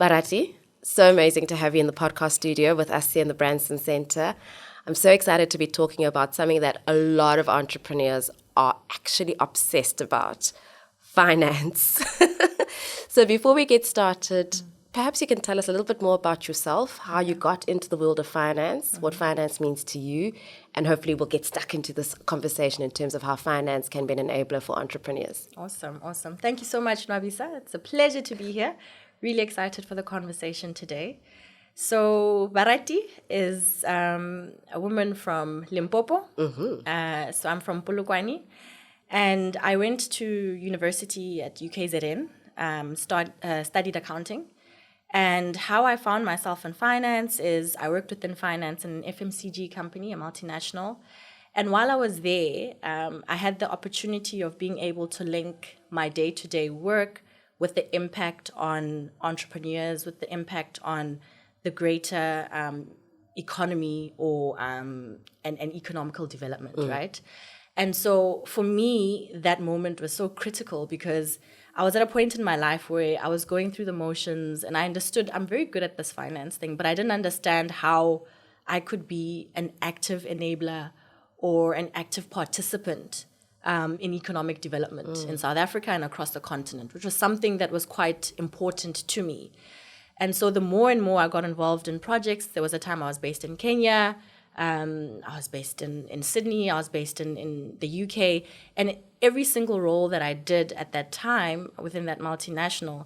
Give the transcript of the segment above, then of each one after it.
Barati, so amazing to have you in the podcast studio with us here in the Branson Centre. I'm so excited to be talking about something that a lot of entrepreneurs are actually obsessed about, finance. So before we get started, perhaps you can tell us a little bit more about yourself, how you got into the world of finance, what finance means to you, and hopefully we'll get stuck into this conversation in terms of how finance can be an enabler for entrepreneurs. Awesome. Thank you so much, Nwabisa. It's a pleasure to be here. Really excited for the conversation today. So Barati is a woman from Limpopo. So I'm from Polokwane. And I went to university at UKZN, studied accounting. And how I found myself in finance is I worked within finance in an FMCG company, a multinational. And while I was there, I had the opportunity of being able to link my day-to-day work with the impact on entrepreneurs, with the impact on the greater economy or an economical development, right? And so for me, that moment was so critical because I was at a point in my life where I was going through the motions and I understood I'm very good at this finance thing, but I didn't understand how I could be an active enabler or an active participant in economic development in South Africa and across the continent, which was something that was quite important to me. And so the more and more I got involved in projects, there was a time I was based in Kenya, I was based in Sydney, I was based in the UK, and every single role that I did at that time within that multinational,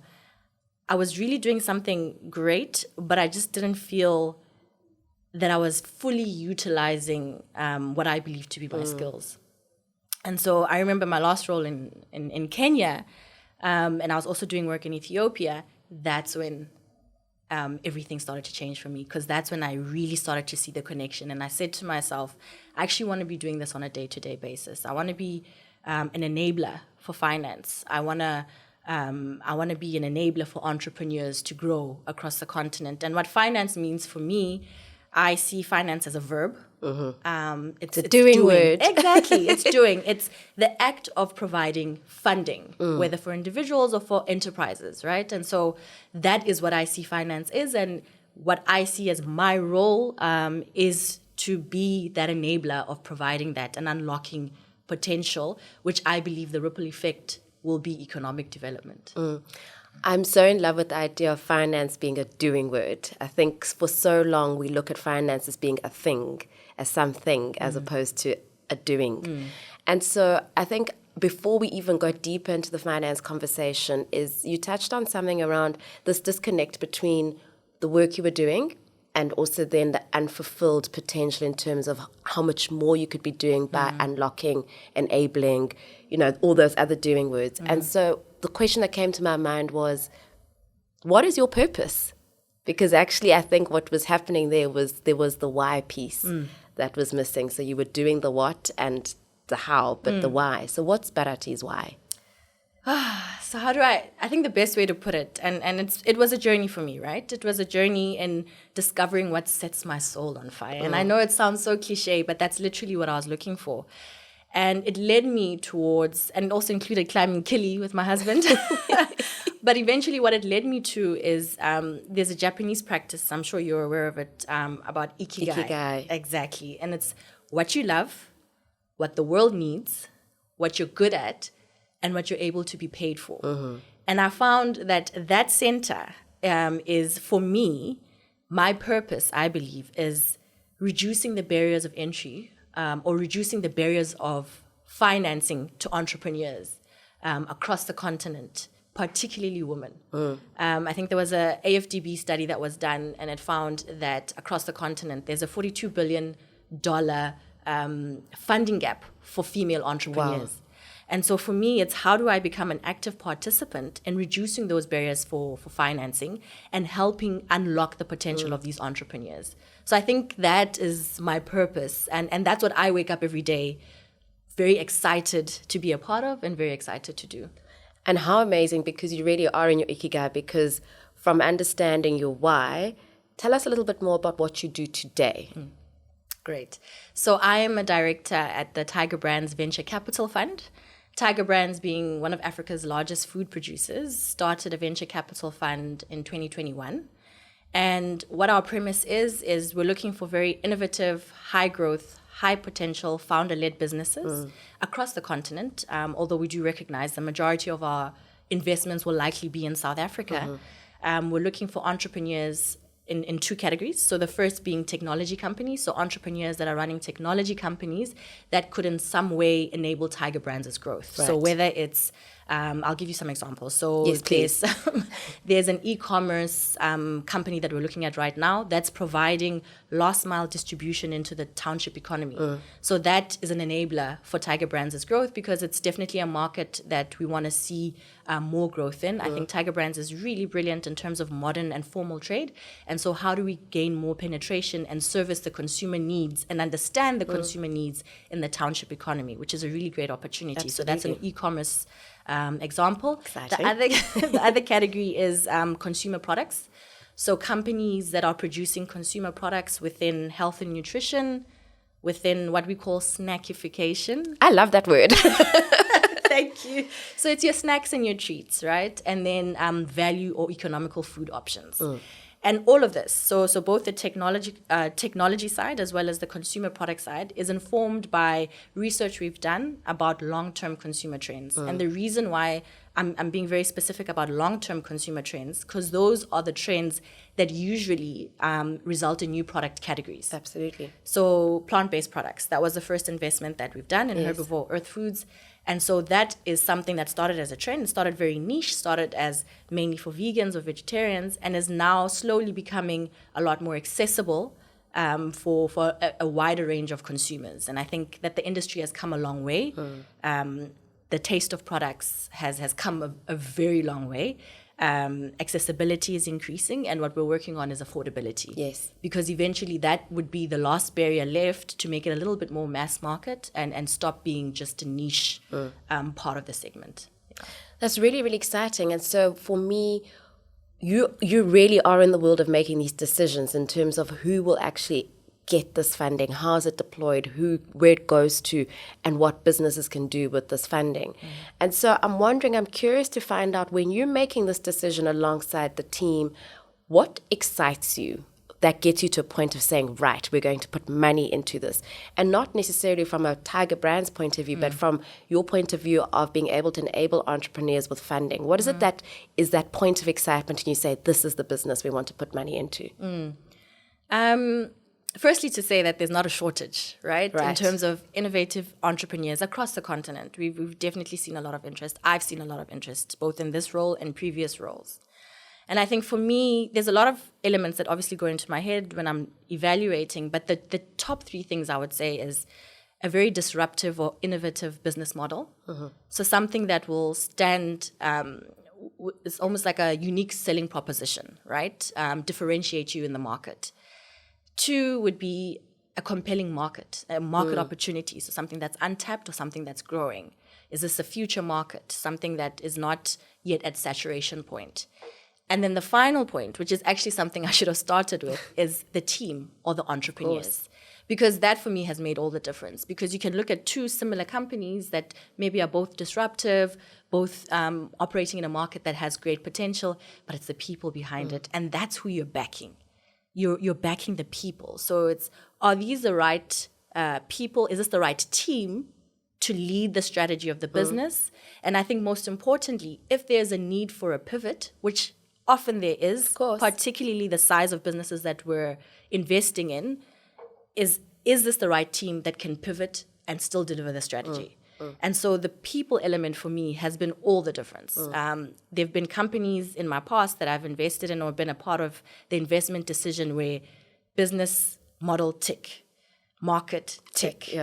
I was really doing something great, but I just didn't feel that I was fully utilizing what I believe to be my skills. And so I remember my last role in Kenya, and I was also doing work in Ethiopia. That's when everything started to change for me, because that's when I really started to see the connection. And I said to myself, I actually want to be doing this on a day-to-day basis. I want to be an enabler for finance. I want to be an enabler for entrepreneurs to grow across the continent. And what finance means for me, I see finance as a verb. It's a doing word. Exactly, it's doing. It's the act of providing funding, whether for individuals or for enterprises, right? And so that is what I see finance is, and what I see as my role is to be that enabler of providing that and unlocking potential, which I believe the ripple effect will be economic development. I'm so in love with the idea of finance being a doing word. I think for so long we look at finance as being a thing, as something, as opposed to a doing. And so I think before we even go deeper into the finance conversation, is you touched on something around this disconnect between the work you were doing and also then the unfulfilled potential in terms of how much more you could be doing by unlocking, enabling, all those other doing words. And so the question that came to my mind was, what is your purpose? Because actually I think what was happening there was the why piece that was missing. So you were doing the what and the how, but the why. So what's Barati's why? So how do I think the best way to put it, and it was a journey for me, right? It was a journey in discovering what sets my soul on fire. And I know it sounds so cliche, but that's literally what I was looking for. And it led me towards, and it also included climbing Kili with my husband. But eventually what it led me to is there's a Japanese practice, I'm sure you're aware of it, about Ikigai. Exactly. And it's what you love, what the world needs, what you're good at, and what you're able to be paid for. And I found that center is, for me, my purpose, I believe, is reducing the barriers of entry or reducing the barriers of financing to entrepreneurs across the continent, particularly women. I think there was a AFDB study that was done, and it found that across the continent, there's a $42 billion funding gap for female entrepreneurs. Wow. And so for me, it's how do I become an active participant in reducing those barriers for financing and helping unlock the potential of these entrepreneurs. So I think that is my purpose. And that's what I wake up every day very excited to be a part of and very excited to do. And how amazing, because you really are in your Ikigai, because from understanding your why, tell us a little bit more about what you do today. Great. So I am a director at the Tiger Brands Venture Capital Fund. Tiger Brands, being one of Africa's largest food producers, started a venture capital fund in 2021. And what our premise is we're looking for very innovative, high growth, high potential, founder-led businesses across the continent, although we do recognize the majority of our investments will likely be in South Africa. We're looking for entrepreneurs in two categories. So the first being technology companies, so entrepreneurs that are running technology companies that could in some way enable Tiger Brands' growth. Right. So whether it's, I'll give you some examples. So Yes, please. there's an e-commerce company that we're looking at right now that's providing last mile distribution into the township economy. So that is an enabler for Tiger Brands' growth, because it's definitely a market that we want to see more growth in. I think Tiger Brands is really brilliant in terms of modern and formal trade. And so how do we gain more penetration and service the consumer needs and understand the consumer needs in the township economy, which is a really great opportunity. Absolutely. So that's an e-commerce example. Exciting. The other category is consumer products. So companies that are producing consumer products within health and nutrition, within what we call snackification. I love that word. Thank you. So it's your snacks and your treats, right? And then value or economical food options. And all of this, so both the technology side as well as the consumer product side, is informed by research we've done about long-term consumer trends. And the reason why I'm being very specific about long-term consumer trends, because those are the trends that usually result in new product categories. Absolutely. So plant-based products, that was the first investment that we've done in Herbivore Earth Foods. And so that is something that started as a trend. It started very niche, started as mainly for vegans or vegetarians, and is now slowly becoming a lot more accessible for a wider range of consumers. And I think that the industry has come a long way. The taste of products has come a very long way. Accessibility is increasing, and what we're working on is affordability. Yes. Because eventually that would be the last barrier left to make it a little bit more mass market and stop being just a niche part of the segment. That's really, really exciting. And so for me, you really are in the world of making these decisions in terms of who will actually get this funding, how is it deployed, where it goes to, and what businesses can do with this funding. And so I'm curious to find out, when you're making this decision alongside the team, what excites you that gets you to a point of saying, right, we're going to put money into this? And not necessarily from a Tiger Brands point of view, but from your point of view of being able to enable entrepreneurs with funding. What is it that is that point of excitement and you say, this is the business we want to put money into? Firstly, to say that there's not a shortage, right? In terms of innovative entrepreneurs across the continent. We've definitely seen a lot of interest. I've seen a lot of interest, both in this role and previous roles. And I think for me, there's a lot of elements that obviously go into my head when I'm evaluating, but the top three things I would say is a very disruptive or innovative business model. So something that will stand, it's almost like a unique selling proposition, right? Differentiate you in the market. Two would be a compelling market, a market opportunity, so something that's untapped or something that's growing. Is this a future market, something that is not yet at saturation point? And then the final point, which is actually something I should have started with, is the team or the entrepreneurs. Because that for me has made all the difference. Because you can look at two similar companies that maybe are both disruptive, both operating in a market that has great potential, but it's the people behind it. And that's who you're backing. You're backing the people. So are these the right people? Is this the right team to lead the strategy of the business? And I think most importantly, if there's a need for a pivot, which often there is, particularly the size of businesses that we're investing in, is this the right team that can pivot and still deliver the strategy? And so the people element for me has been all the difference. There have been companies in my past that I've invested in or been a part of the investment decision where business model tick, market tick.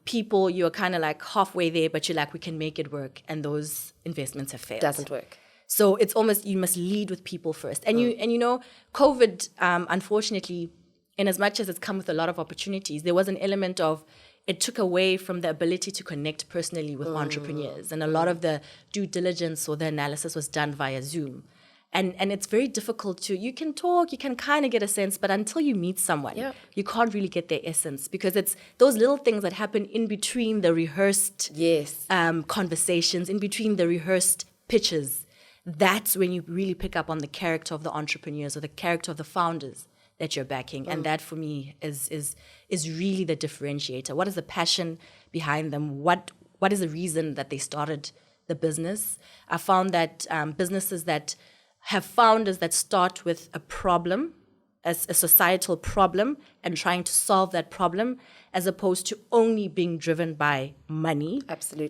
People, you're kind of like halfway there, but you're like, we can make it work. And those investments have failed. Doesn't work. So it's almost, you must lead with people first. And you know, COVID, unfortunately, in as much as it's come with a lot of opportunities, there was an element of, it took away from the ability to connect personally with entrepreneurs. And a lot of the due diligence or the analysis was done via Zoom. And it's very difficult you can talk, you can kind of get a sense, but until you meet someone, you can't really get their essence, because it's those little things that happen in between the rehearsed conversations, in between the rehearsed pitches. That's when you really pick up on the character of the entrepreneurs or the character of the founders that you're backing. And that for me is really the differentiator. What is the passion behind them? What is the reason that they started the business? I found that businesses that have founders that start with a problem, as a societal problem, and trying to solve that problem, as opposed to only being driven by money,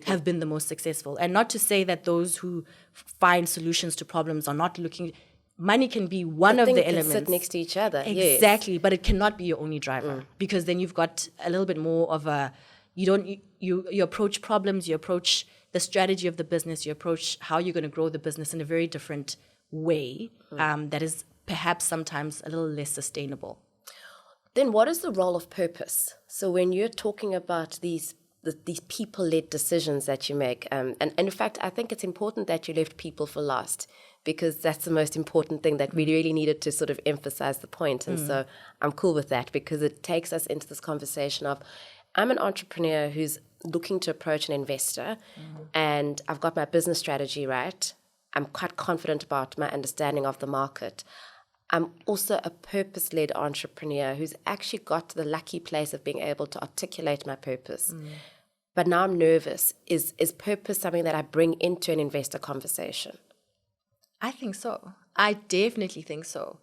have been the most successful. And not to say that those who find solutions to problems are not looking. Money can be one of the elements. Sit next to each other. Exactly, but it cannot be your only driver, because then you've got a little bit more of a. You approach problems, you approach the strategy of the business, you approach how you're going to grow the business in a very different way that is perhaps sometimes a little less sustainable. Then what is the role of purpose? So when you're talking about these people-led decisions that you make, and in fact, I think it's important that you left people for last, because that's the most important thing that we really needed to sort of emphasize the point. And so I'm cool with that, because it takes us into this conversation of, I'm an entrepreneur who's looking to approach an investor, and I've got my business strategy right. I'm quite confident about my understanding of the market. I'm also a purpose-led entrepreneur who's actually got to the lucky place of being able to articulate my purpose. But now I'm nervous. Is purpose something that I bring into an investor conversation? I think so. I definitely think so.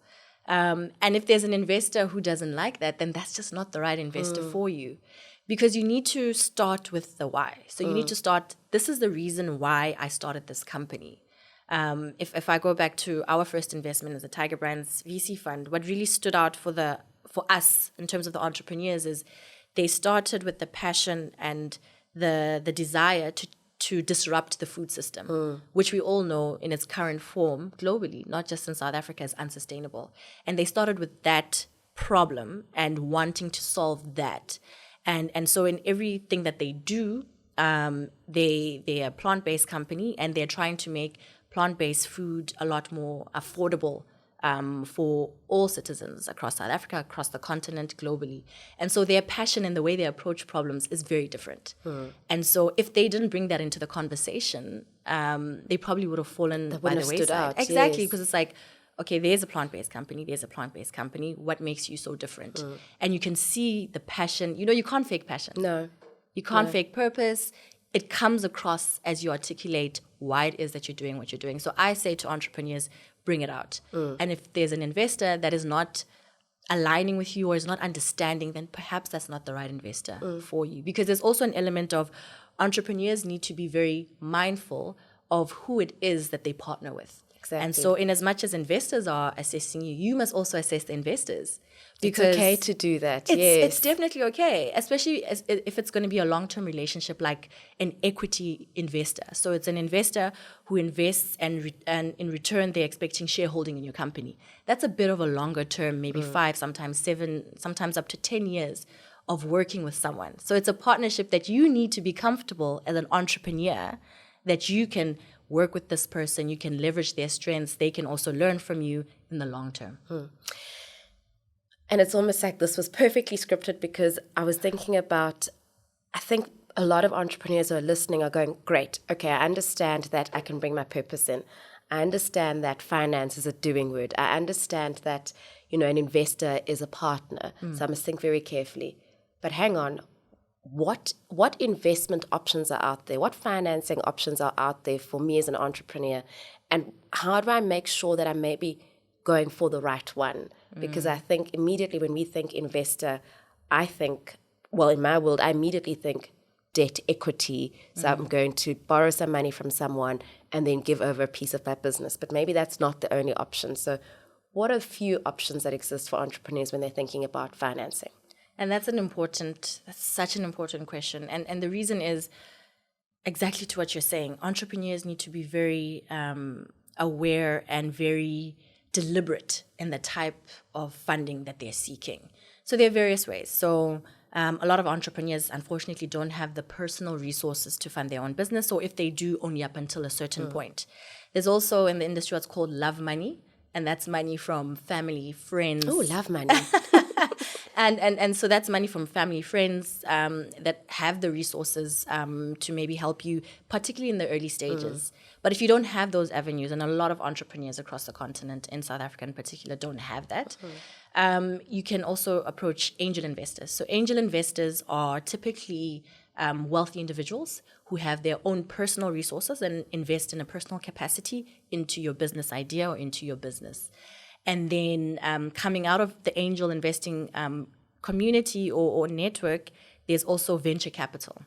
And if there's an investor who doesn't like that, then that's just not the right investor for you. Because you need to start with the why. So you need to start, this is the reason why I started this company. If I go back to our first investment as a Tiger Brands VC fund, what really stood out for us in terms of the entrepreneurs is they started with the passion and the desire to disrupt the food system, which we all know in its current form globally, not just in South Africa, is unsustainable. And they started with that problem and wanting to solve that. And so in everything that they do, they're a plant-based company, and they're trying to make plant-based food a lot more affordable for all citizens across South Africa, across the continent, globally. And so their passion and the way they approach problems is very different. And so if they didn't bring that into the conversation, they probably would have fallen by the wayside. Exactly, because it's like, okay, there's a plant-based company, there's a plant-based company. What makes you so different? And you can see the passion. You can't fake passion. No. You can't fake purpose. It comes across as you articulate why it is that you're doing what you're doing. So I say to entrepreneurs, bring it out. And if there's an investor that is not aligning with you or is not understanding, then perhaps that's not the right investor for you. Because there's also an element of entrepreneurs need to be very mindful of who it is that they partner with. Exactly. And so in as much as investors are assessing you, you must also assess the investors. Because it's okay to do that, It's definitely okay, especially if it's going to be a long-term relationship like an equity investor. So it's an investor who invests and in return they're expecting shareholding in your company. That's a bit of a longer term, maybe 5, sometimes 7, sometimes up to 10 years of working with someone. So it's a partnership that you need to be comfortable as an entrepreneur that you can work with this person, you can leverage their strengths, they can also learn from you in the long term. And it's almost like this was perfectly scripted, because I was thinking about, I think a lot of entrepreneurs who are listening are going, great, okay, I understand that I can bring my purpose in. I understand that finance is a doing word. I understand that, an investor is a partner. So I must think very carefully. But hang on, what investment options are out there? What financing options are out there for me as an entrepreneur? And how do I make sure that I may be going for the right one? Because I think immediately when we think investor, I think, well, in my world, I immediately think debt equity. So I'm going to borrow some money from someone and then give over a piece of my business. But maybe that's not the only option. So what are a few options that exist for entrepreneurs when they're thinking about financing? And that's such an important question. And the reason is exactly to what you're saying. Entrepreneurs need to be very aware and very deliberate in the type of funding that they're seeking. So there are various ways. So A lot of entrepreneurs, unfortunately, don't have the personal resources to fund their own business, or if they do, only up until a certain point. There's also in the industry what's called love money, and that's money from family, friends. Oh, love money. And so that's money from family, friends that have the resources to maybe help you, particularly in the early stages. But if you don't have those avenues, and a lot of entrepreneurs across the continent, in South Africa in particular, don't have that, you can also approach angel investors. So angel investors are typically wealthy individuals who have their own personal resources and invest in a personal capacity into your business idea or into your business. And then coming out of the angel investing community or network, there's also venture capital.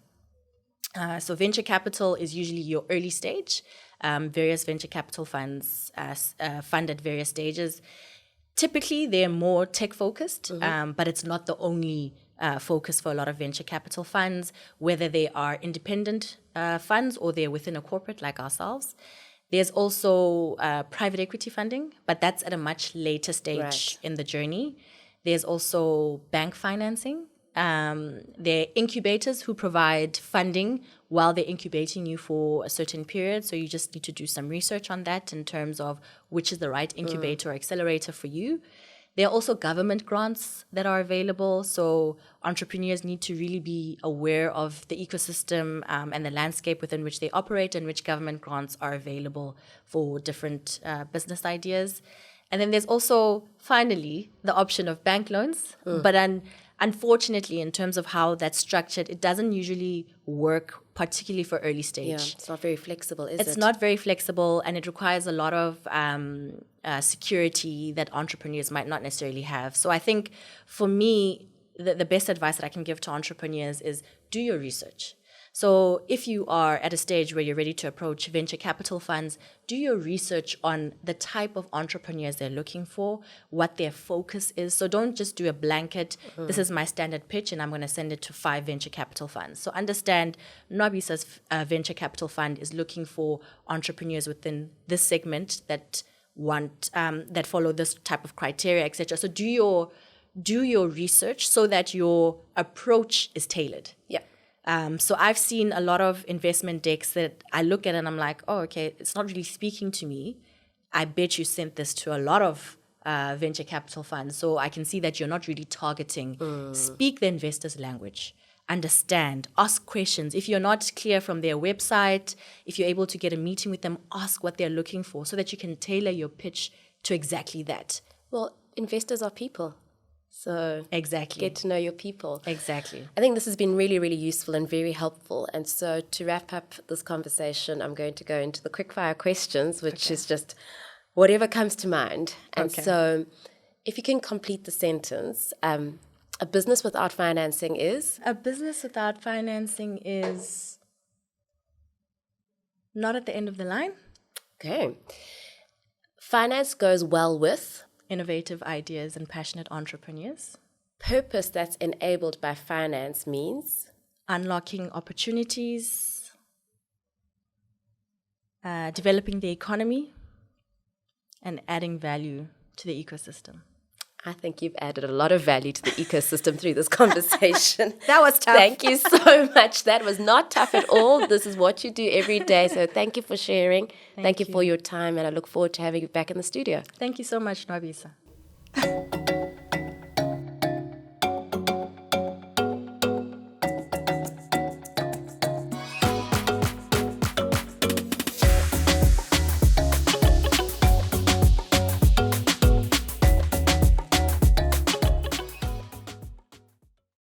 So venture capital is usually your early stage. Various venture capital funds fund at various stages. Typically, they're more tech-focused, but it's not the only focus for a lot of venture capital funds, whether they are independent funds or they're within a corporate like ourselves. There's also private equity funding, but that's at a much later stage in the journey. There's also bank financing. There are incubators who provide funding while they're incubating you for a certain period. So you just need to do some research on that in terms of which is the right incubator or accelerator for you. There are also government grants that are available. So entrepreneurs need to really be aware of the ecosystem and the landscape within which they operate and which government grants are available for different business ideas. And then there's also, finally, the option of bank loans. But unfortunately, in terms of how that's structured, it doesn't usually work, particularly for early stage. Yeah, it's not very flexible, is it? It's not very flexible, and it requires a lot of security that entrepreneurs might not necessarily have. So I think, for me, the best advice that I can give to entrepreneurs is do your research. So if you are at a stage where you're ready to approach venture capital funds, do your research on the type of entrepreneurs they're looking for, what their focus is. So don't just do a blanket, this is my standard pitch and I'm going to send it to 5 venture capital funds. So understand Nwabisa's venture capital fund is looking for entrepreneurs within this segment that want that follow this type of criteria, etc. So do your research so that your approach is tailored. Yeah. So I've seen a lot of investment decks that I look at and I'm like, oh, okay, it's not really speaking to me. I bet you sent this to a lot of venture capital funds. So I can see that you're not really targeting. Speak the investor's language. Understand. Ask questions. If you're not clear from their website, if you're able to get a meeting with them, ask what they're looking for so that you can tailor your pitch to exactly that. Well, investors are people. So exactly, get to know your people. Exactly. I think this has been really, really useful and very helpful. And so to wrap up this conversation, I'm going to go into the quickfire questions, which is just whatever comes to mind. And so if you can complete the sentence, a business without financing is? A business without financing is not at the end of the line. Okay. Finance goes well with? Innovative ideas and passionate entrepreneurs. Purpose that's enabled by finance means? Unlocking opportunities, developing the economy, and adding value to the ecosystem. I think you've added a lot of value to the ecosystem through this conversation. That was tough. Thank you so much. That was not tough at all. This is what you do every day. So thank you for sharing. Thank you for your time. And I look forward to having you back in the studio. Thank you so much, Nwabisa.